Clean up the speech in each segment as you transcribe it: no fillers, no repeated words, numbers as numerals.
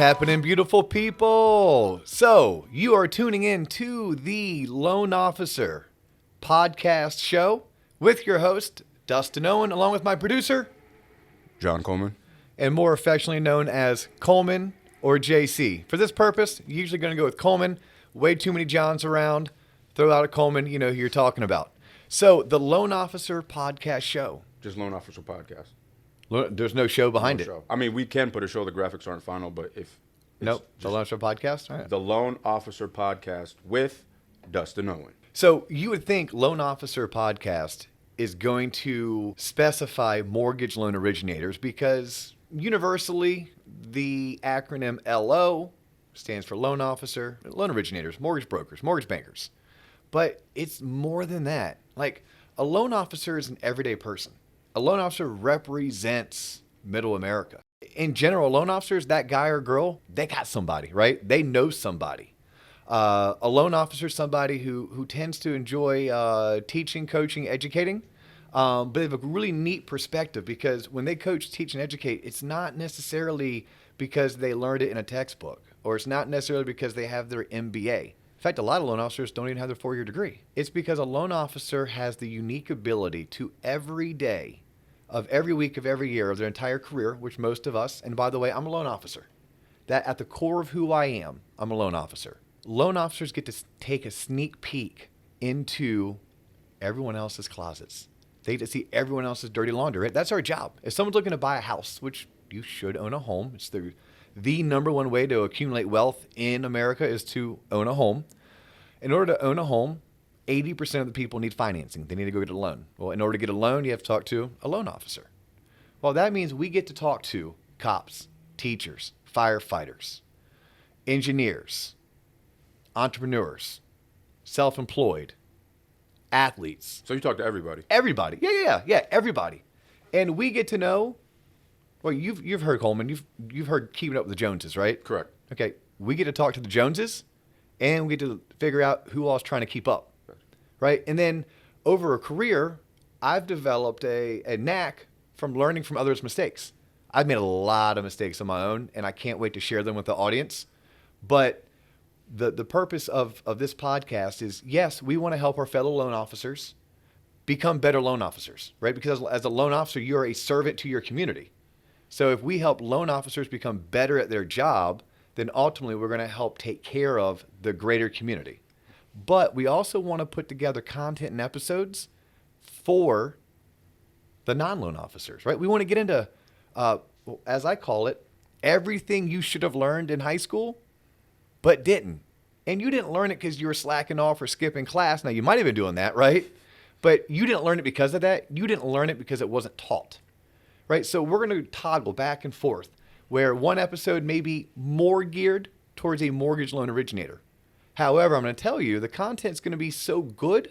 happening, beautiful people? So, you are tuning in to the Loan Officer podcast show with your host, Dustin Owen, along with my producer, John Coleman. and more affectionately known as Coleman or JC. For this purpose, you're usually going to go with Coleman. Way too many Johns around. Throw out a Coleman, you know who you're talking about. So, the Loan Officer podcast show. Just Loan Officer Podcast. There's no show behind it. Show. I mean, we can put a show. The graphics aren't final, but if Nope, the Loan Officer podcast. All right. The Loan Officer Podcast with Dustin Owen. So you would think Loan Officer Podcast is going to specify mortgage loan originators because universally the acronym LO stands for loan officer, loan originators, mortgage brokers, mortgage bankers. But it's more than that. Like a loan officer is an everyday person. A loan officer represents middle America. In general, loan officers, that guy or girl, they got somebody, right? They know somebody. A loan officer is somebody who tends to enjoy teaching, coaching, educating, but they have a really neat perspective because when they coach, teach, and educate, it's not necessarily because they learned it in a textbook, or it's not necessarily because they have their MBA. In fact, a lot of loan officers don't even have their 4-year degree. It's because a loan officer has the unique ability to every day of every week of every year of their entire career, which most of us, and by the way, I'm a loan officer. That at the core of who I am, I'm a loan officer. Loan officers get to take a sneak peek into everyone else's closets. They get to see everyone else's dirty laundry. Right? That's our job. If someone's looking to buy a house, which you should own a home, it's the number one way to accumulate wealth in America is to own a home. In order to own a home, 80% of the people need financing. They need to go get a loan. Well, in order to get a loan, you have to talk to a loan officer. Well, that means we get to talk to cops, teachers, firefighters, engineers, entrepreneurs, self-employed, athletes. So you talk to everybody. Everybody. Yeah, everybody. And we get to know, well, you've heard Coleman, you've heard Keeping Up with the Joneses, right? Correct. Okay, we get to talk to the Joneses, and we get to figure out who all's trying to keep up, right? And then over a career, I've developed a knack from learning from others' mistakes. I've made a lot of mistakes on my own, and I can't wait to share them with the audience. But the purpose of this podcast is, yes, we want to help our fellow loan officers become better loan officers, right? Because as a loan officer, you're a servant to your community. So if we help loan officers become better at their job, then ultimately we're going to help take care of the greater community. But we also want to put together content and episodes for the non-loan officers, right? We want to get into, as I call it, everything you should have learned in high school, but didn't. And you didn't learn it because you were slacking off or skipping class. Now, you might have been doing that, right? But you didn't learn it because of that. You didn't learn it because it wasn't taught, right? So we're going to toggle back and forth where one episode may be more geared towards a mortgage loan originator. However, I'm going to tell you the content's going to be so good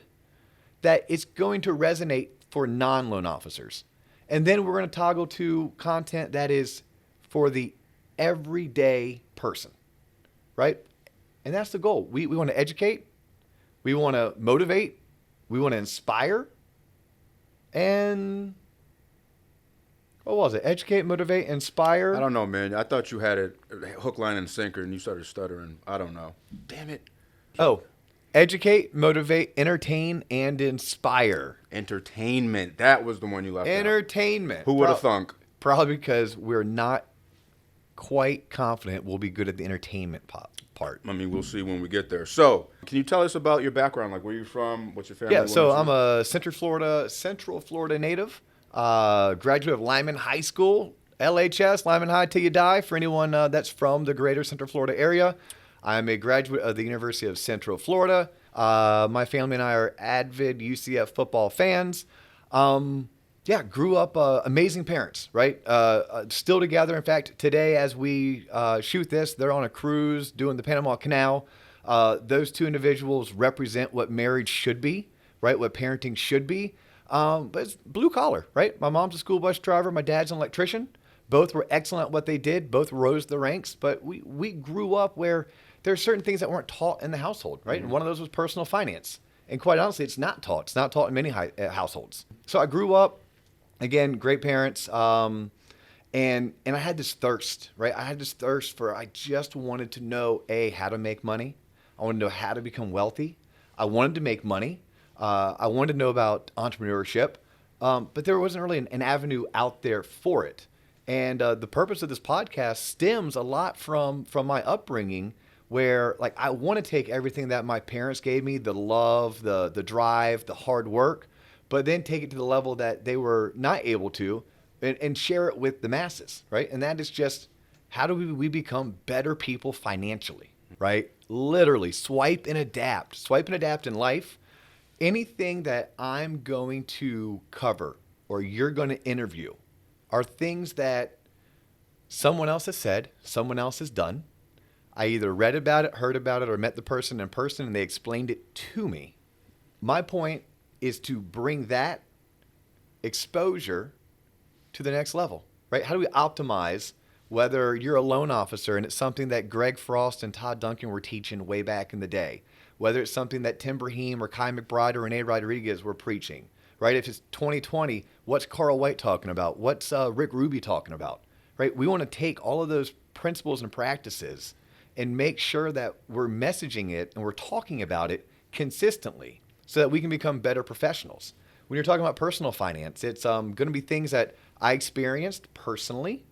that it's going to resonate for non-loan officers. And then we're going to toggle to content that is for the everyday person, right? And that's the goal. We want to educate. We want to motivate. We want to inspire. And what was it? Educate, motivate, inspire. I don't know, man. I thought you had it hook, line, and sinker, and you started stuttering. I don't know. Damn it. Oh, educate, motivate, entertain, and inspire. Entertainment. That was the one you left out. Entertainment. Who would have thunk? Probably because we're not quite confident we'll be good at the entertainment part. I mean, we'll see when we get there. So, can you tell us about your background? Like, where you from? What's your family? Yeah, so I'm a Central Florida native. Graduate of Lyman High School, LHS, Lyman High till you die, for anyone that's from the greater Central Florida area. I'm a graduate of the University of Central Florida. My family and I are avid UCF football fans. Grew up amazing parents, right? Still together. In fact, today as we shoot this, they're on a cruise doing the Panama Canal. Those two individuals represent what marriage should be, right? What parenting should be. But it's blue collar, right? My mom's a school bus driver. My dad's an electrician. Both were excellent at what they did. Both rose the ranks. But we grew up where there are certain things that weren't taught in the household, right? Mm-hmm. And one of those was personal finance. And quite honestly, it's not taught. It's not taught in many households. So I grew up, again, great parents. And I had this thirst, right? I had this thirst for, I just wanted to know, A, how to make money. I wanted to know how to become wealthy. I wanted to make money. I wanted to know about entrepreneurship. But there wasn't really an avenue out there for it. And the purpose of this podcast stems a lot from my upbringing, where like I want to take everything that my parents gave me, the love, the drive, the hard work, but then take it to the level that they were not able to, and share it with the masses, right? And that is just, how do we become better people financially, right? Literally swipe and adapt in life. Anything that I'm going to cover or you're going to interview are things that someone else has said, someone else has done. I either read about it, heard about it, or met the person in person and they explained it to me. My point is to bring that exposure to the next level, right? How do we optimize, whether you're a loan officer and it's something that Greg Frost and Todd Duncan were teaching way back in the day, whether it's something that Tim Brahim or Kai McBride or Renee Rodriguez were preaching, right? If it's 2020, what's Carl White talking about? What's Rick Ruby talking about, right? We want to take all of those principles and practices and make sure that we're messaging it and we're talking about it consistently so that we can become better professionals. When you're talking about personal finance, it's going to be things that I experienced personally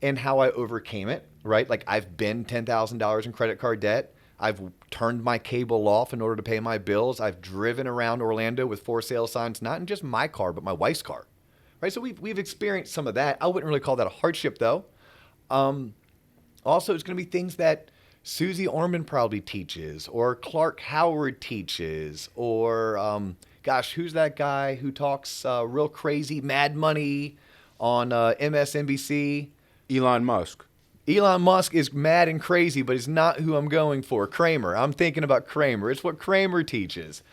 and how I overcame it, right? Like I've been $10,000 in credit card debt. I've turned my cable off in order to pay my bills. I've driven around Orlando with for sale signs, not in just my car, but my wife's car, right? So we've experienced some of that. I wouldn't really call that a hardship though. Also, it's going to be things that Susie Orman probably teaches, or Clark Howard teaches, or who's that guy who talks real crazy Mad Money on MSNBC? Elon Musk. Elon Musk is mad and crazy, but he's not who I'm going for. Kramer. I'm thinking about Kramer. It's what Kramer teaches.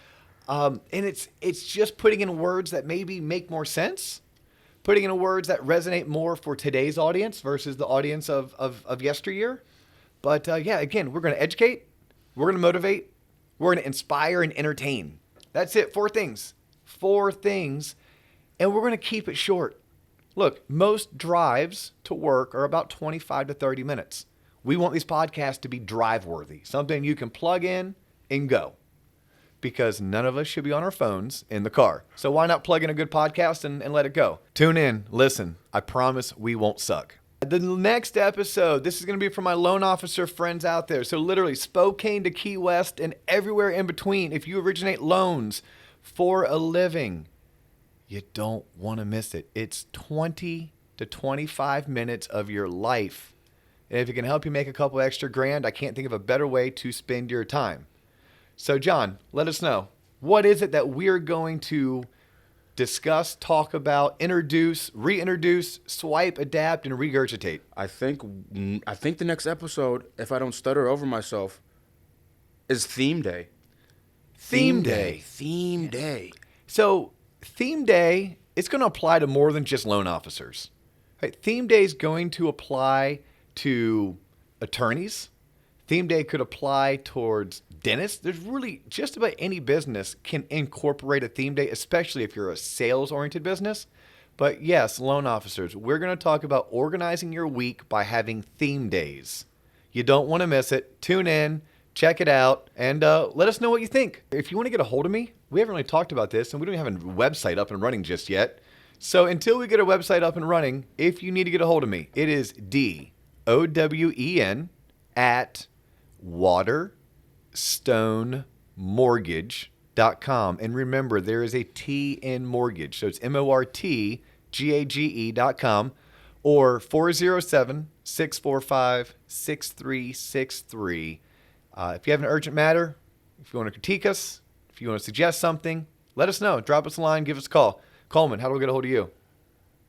And it's just putting in words that maybe make more sense, putting in words that resonate more for today's audience versus the audience of yesteryear. But again, we're going to educate, we're going to motivate, we're going to inspire and entertain. That's it. 4 things. 4 things. And we're going to keep it short. Look, most drives to work are about 25 to 30 minutes. We want these podcasts to be drive worthy, something you can plug in and go, because none of us should be on our phones in the car. So why not plug in a good podcast and let it go? Tune in, listen. I promise we won't suck. The next episode, this is going to be for my loan officer friends out there. So literally Spokane to Key West and everywhere in between. If you originate loans for a living, you don't want to miss it. It's 20 to 25 minutes of your life. And if it can help you make a couple extra grand, I can't think of a better way to spend your time. So John, let us know. What is it that we're going to discuss, talk about, introduce, reintroduce, swipe, adapt, and regurgitate? I think the next episode, if I don't stutter over myself, is Theme Day. Theme Day. Theme Day. So Theme Day, it's going to apply to more than just loan officers. Right? Theme Day is going to apply to attorneys. Theme Day could apply towards dentists. There's really just about any business can incorporate a theme day, especially if you're a sales-oriented business. But yes, loan officers, we're going to talk about organizing your week by having theme days. You don't want to miss it. Tune in, check it out, and let us know what you think. If you want to get a hold of me, we haven't really talked about this, and we don't have a website up and running just yet. So until we get a website up and running, if you need to get a hold of me, it is DOWEN at waterstonemortgage.com. And remember, there is a T in mortgage. So it's MORTGAGE.com or 407-645-6363. If you have an urgent matter, if you want to critique us, if you want to suggest something, let us know. Drop us a line, give us a call. Coleman, how do we get a hold of you?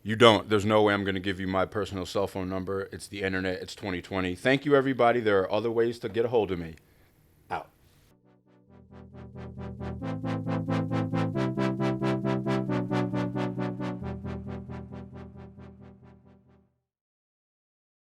You don't. There's no way I'm going to give you my personal cell phone number. It's the internet. It's 2020. Thank you, everybody. There are other ways to get a hold of me.